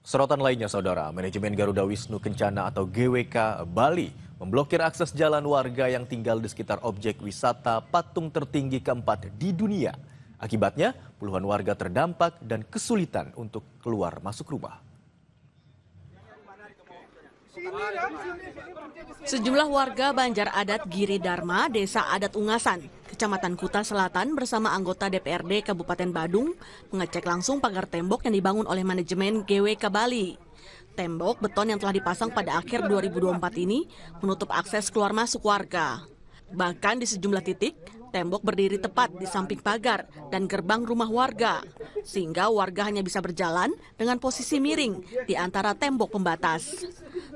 Sorotan lainnya, Saudara, manajemen Garuda Wisnu Kencana atau GWK Bali memblokir akses jalan warga yang tinggal di sekitar objek wisata patung tertinggi keempat di dunia. Akibatnya, puluhan warga terdampak dan kesulitan untuk keluar masuk rumah. Sejumlah warga Banjar Adat Giri Dharma, Desa Adat Ungasan, Kecamatan Kuta Selatan bersama anggota DPRD Kabupaten Badung mengecek langsung pagar tembok yang dibangun oleh manajemen GWK Bali. Tembok beton yang telah dipasang pada akhir 2024 ini menutup akses keluar masuk warga. Bahkan di sejumlah titik, tembok berdiri tepat di samping pagar dan gerbang rumah warga, sehingga warga hanya bisa berjalan dengan posisi miring di antara tembok pembatas.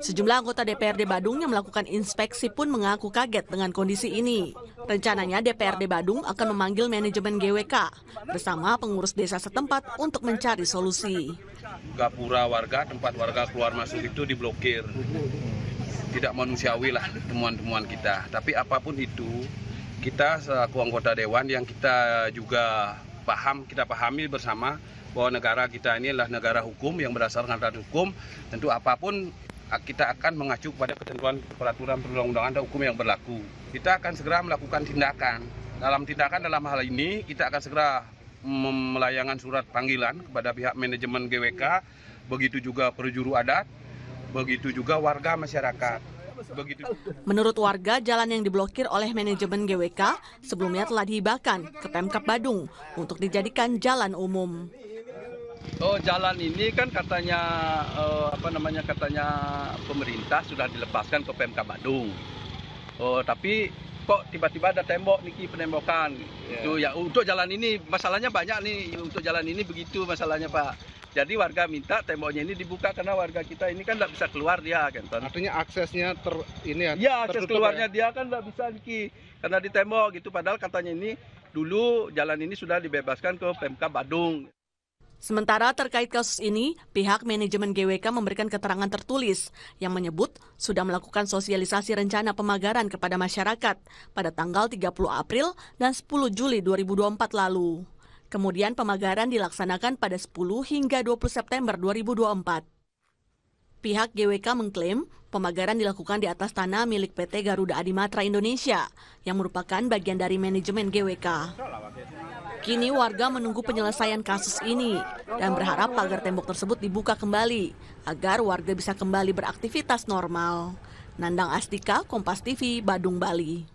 Sejumlah anggota DPRD Badung yang melakukan inspeksi pun mengaku kaget dengan kondisi ini. Rencananya DPRD Badung akan memanggil manajemen GWK bersama pengurus desa setempat untuk mencari solusi. Gapura warga, tempat warga keluar masuk itu diblokir. Tidak manusiawi lah temuan-temuan kita. Tapi apapun itu, kita selaku anggota dewan yang kita juga kita pahami bersama bahwa negara kita ini adalah negara hukum yang berdasarkan aturan hukum. Tentu apapun kita akan mengacu kepada ketentuan peraturan perundang-undangan dan hukum yang berlaku. Kita akan segera melakukan tindakan. Dalam hal ini kita akan segera melayangkan surat panggilan kepada pihak manajemen GWK, begitu juga perjuru adat, begitu juga warga masyarakat. Menurut warga, jalan yang diblokir oleh manajemen GWK sebelumnya telah dihibahkan ke Pemkab Badung untuk dijadikan jalan umum. Oh, jalan ini kan katanya katanya pemerintah sudah dilepaskan ke Pemkab Badung. Oh, tapi kok tiba-tiba ada tembok niki penembokan. Itu ya untuk jalan ini masalahnya banyak nih, untuk jalan ini begitu masalahnya, Pak. Jadi warga minta temboknya ini dibuka karena warga kita ini kan tidak bisa keluar dia kan. Artinya aksesnya akses keluarnya dia kan tidak bisa niki karena di tembok gitu, padahal katanya ini dulu jalan ini sudah dibebaskan ke Pemkab Badung. Sementara terkait kasus ini, pihak manajemen GWK memberikan keterangan tertulis yang menyebut sudah melakukan sosialisasi rencana pemagaran kepada masyarakat pada tanggal 30 April dan 10 Juli 2024 lalu. Kemudian pemagaran dilaksanakan pada 10 hingga 20 September 2024. Pihak GWK mengklaim pemagaran dilakukan di atas tanah milik PT Garuda Adimatra Indonesia yang merupakan bagian dari manajemen GWK. Kini warga menunggu penyelesaian kasus ini dan berharap pagar tembok tersebut dibuka kembali agar warga bisa kembali beraktivitas normal. Nandang Astika, Kompas TV, Badung, Bali.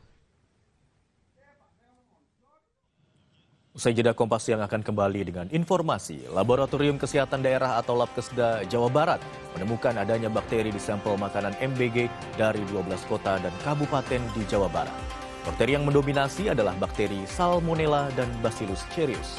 Usai jeda, Kompas yang akan kembali dengan informasi. Laboratorium Kesehatan Daerah atau Labkesda Jawa Barat menemukan adanya bakteri di sampel makanan MBG dari 12 kota dan kabupaten di Jawa Barat. Bakteri yang mendominasi adalah bakteri Salmonella dan Bacillus cereus.